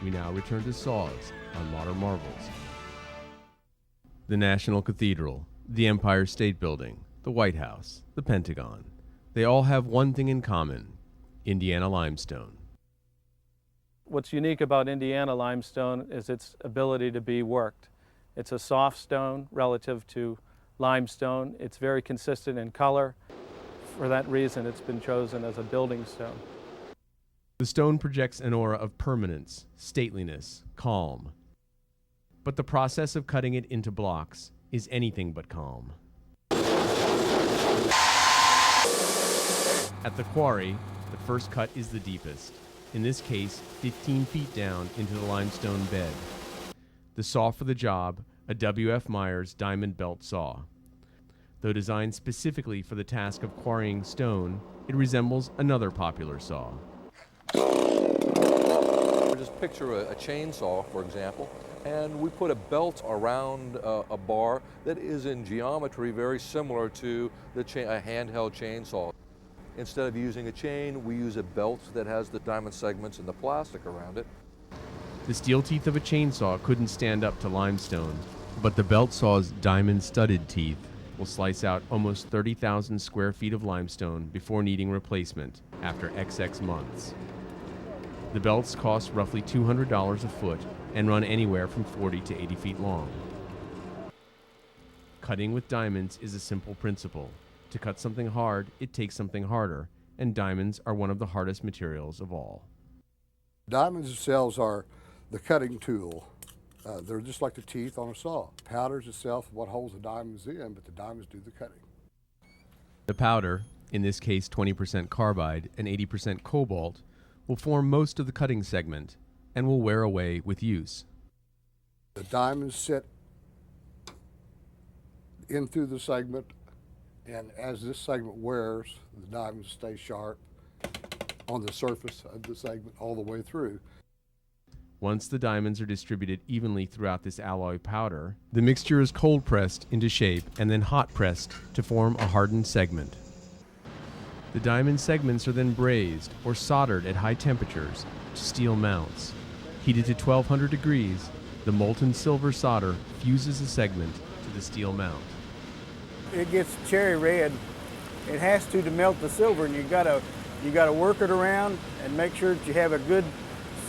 we now return to saws on Modern Marvels. The National Cathedral, the Empire State Building, the White House, the Pentagon. They all have one thing in common: Indiana limestone. What's unique about Indiana limestone is its ability to be worked. It's a soft stone relative to limestone. It's very consistent in color. For that reason, it's been chosen as a building stone. The stone projects an aura of permanence, stateliness, calm. But the process of cutting it into blocks is anything but calm. At the quarry, the first cut is the deepest, in this case 15 feet down into the limestone bed. The saw for the job, a W.F. Meyers diamond belt saw. Though designed specifically for the task of quarrying stone, it resembles another popular saw. Just picture a chainsaw, for example, and we put a belt around a bar that is in geometry very similar to a handheld chainsaw. Instead of using a chain, we use a belt that has the diamond segments and the plastic around it. The steel teeth of a chainsaw couldn't stand up to limestone, but the belt saw's diamond-studded teeth will slice out almost 30,000 square feet of limestone before needing replacement after XX months. The belts cost roughly $200 a foot and run anywhere from 40 to 80 feet long. Cutting with diamonds is a simple principle. To cut something hard, it takes something harder, and diamonds are one of the hardest materials of all. Diamonds themselves are the cutting tool. They're just like the teeth on a saw. Powders itself what holds the diamonds in, but the diamonds do the cutting. The powder, in this case 20% carbide and 80% cobalt, will form most of the cutting segment and will wear away with use. The diamonds sit in through the segment, and as this segment wears, the diamonds stay sharp on the surface of the segment all the way through. Once the diamonds are distributed evenly throughout this alloy powder, the mixture is cold pressed into shape and then hot pressed to form a hardened segment. The diamond segments are then brazed or soldered at high temperatures to steel mounts. Heated to 1200 degrees, the molten silver solder fuses the segment to the steel mount. It gets cherry red. It has to melt the silver, and you gotta work it around and make sure that you have a good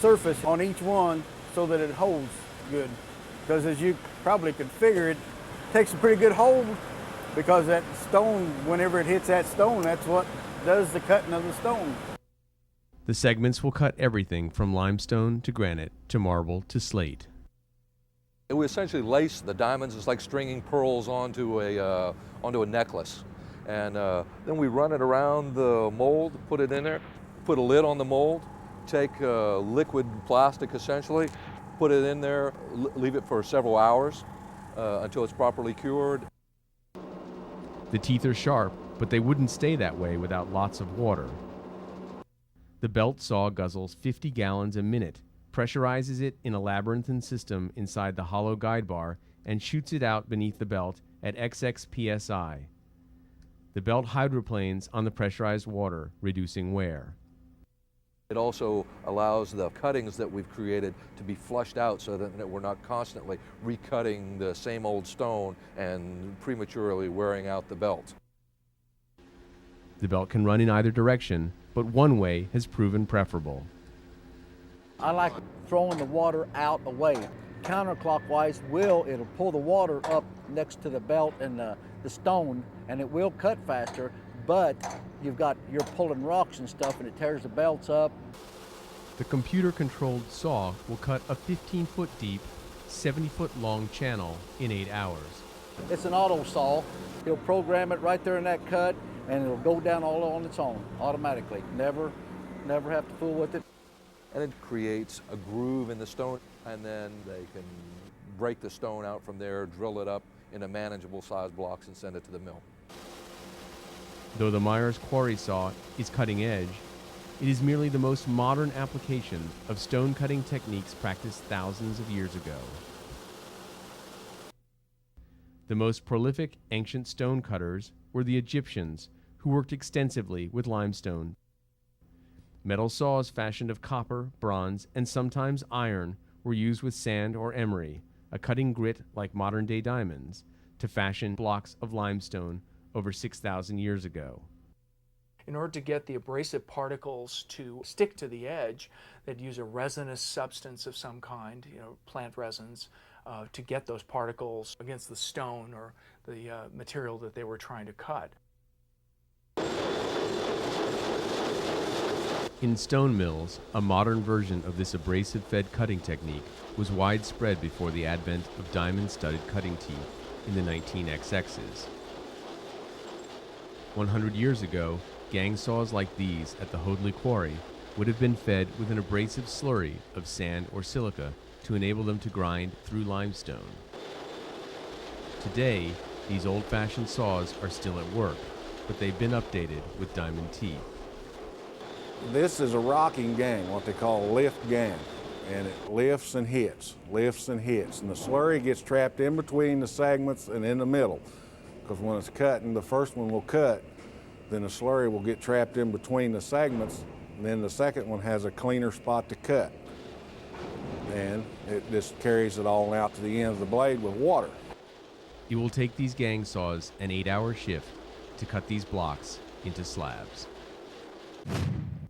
surface on each one so that it holds good. Because as you probably could figure, it takes a pretty good hold, because that stone, whenever it hits that stone, that's what does the cutting of the stone. The segments will cut everything from limestone to granite to marble to slate. We essentially lace the diamonds. It's like stringing pearls onto a necklace. And then we run it around the mold, put it in there, put a lid on the mold, take liquid plastic essentially, put it in there, leave it for several hours until it's properly cured. The teeth are sharp, but they wouldn't stay that way without lots of water. The belt saw guzzles 50 gallons a minute, pressurizes it in a labyrinthine system inside the hollow guide bar, and shoots it out beneath the belt at XX psi. The belt hydroplanes on the pressurized water, reducing wear. It also allows the cuttings that we've created to be flushed out so that we're not constantly recutting the same old stone and prematurely wearing out the belt. The belt can run in either direction, but one way has proven preferable. I like throwing the water out away. Counterclockwise it'll pull the water up next to the belt and the stone, and it will cut faster, but you're pulling rocks and stuff and it tears the belts up. The computer-controlled saw will cut a 15-foot deep, 70-foot long channel in 8 hours. It's an auto saw. He'll program it right there in that cut, and it'll go down all on its own automatically. Never have to fool with it. And it creates a groove in the stone, and then they can break the stone out from there, drill it up into manageable size blocks, and send it to the mill. Though the Meyers quarry saw is cutting edge, it is merely the most modern application of stone cutting techniques practiced thousands of years ago. The most prolific ancient stone cutters were the Egyptians, who worked extensively with limestone. Metal saws fashioned of copper, bronze, and sometimes iron were used with sand or emery, a cutting grit like modern-day diamonds, to fashion blocks of limestone over 6,000 years ago. In order to get the abrasive particles to stick to the edge, they'd use a resinous substance of some kind, plant resins, to get those particles against the stone or the material that they were trying to cut. In stone mills, a modern version of this abrasive-fed cutting technique was widespread before the advent of diamond-studded cutting teeth in the 19XXs. 100 years ago, gang saws like these at the Hoadley Quarry would have been fed with an abrasive slurry of sand or silica to enable them to grind through limestone. Today, these old-fashioned saws are still at work, but they've been updated with diamond teeth. This is a rocking gang, what they call a lift gang, and it lifts and hits, lifts and hits, and the slurry gets trapped in between the segments and in the middle, because when it's cutting, the first one will cut, then the slurry will get trapped in between the segments, and then the second one has a cleaner spot to cut. And it just carries it all out to the end of the blade with water. It will take these gang saws an 8-hour shift to cut these blocks into slabs.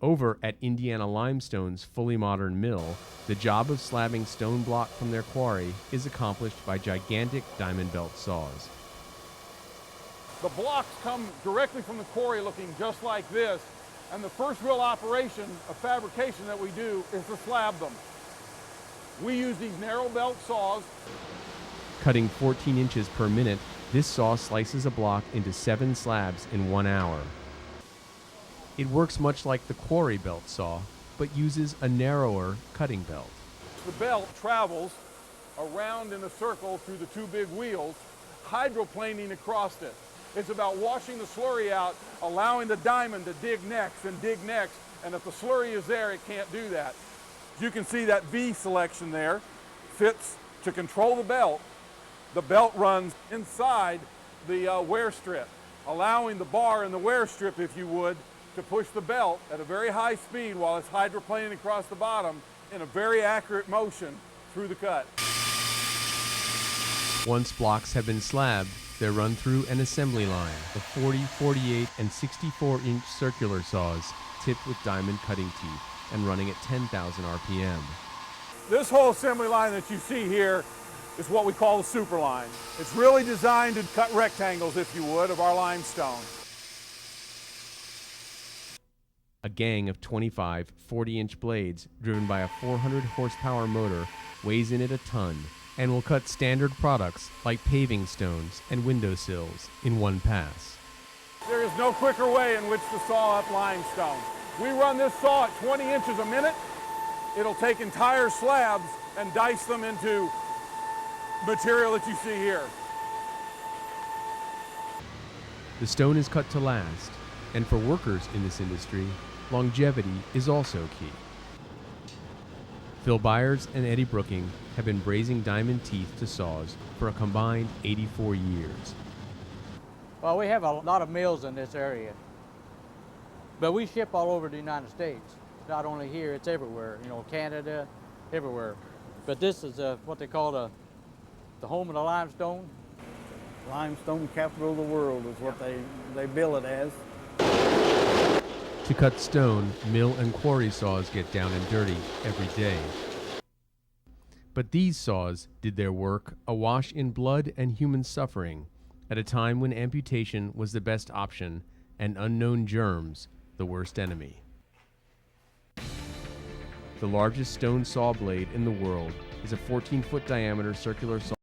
Over at Indiana Limestone's fully modern mill, the job of slabbing stone block from their quarry is accomplished by gigantic diamond belt saws. The blocks come directly from the quarry looking just like this, and the first real operation of fabrication that we do is to slab them. We use these narrow belt saws. Cutting 14 inches per minute, this saw slices a block into 7 slabs in 1 hour. It works much like the quarry belt saw, but uses a narrower cutting belt. The belt travels around in a circle through the 2 big wheels, hydroplaning across it. It's about washing the slurry out, allowing the diamond to dig next, and if the slurry is there, it can't do that. You can see that V selection there fits to control the belt. The belt runs inside the wear strip, allowing the bar in the wear strip, if you would, to push the belt at a very high speed while it's hydroplaning across the bottom in a very accurate motion through the cut. Once blocks have been slabbed, they're run through an assembly line of 40, 48, and 64-inch circular saws tipped with diamond cutting teeth and running at 10,000 RPM. This whole assembly line that you see here is what we call the super line. It's really designed to cut rectangles, if you would, of our limestone. A gang of 25, 40-inch blades driven by a 400 horsepower motor weighs in at a ton and will cut standard products like paving stones and windowsills in one pass. There is no quicker way in which to saw up limestone. We run this saw at 20 inches a minute. It'll take entire slabs and dice them into material that you see here. The stone is cut to last, and for workers in this industry, longevity is also key. Phil Byers and Eddie Brooking have been brazing diamond teeth to saws for a combined 84 years. Well, we have a lot of mills in this area, but we ship all over the United States. Not only here, it's everywhere, Canada, everywhere. But this is what they call the home of the limestone. Limestone capital of the world is what they bill it as. To cut stone, mill and quarry saws get down and dirty every day. But these saws did their work awash in blood and human suffering at a time when amputation was the best option and unknown germs the worst enemy. The largest stone saw blade in the world is a 14-foot diameter circular saw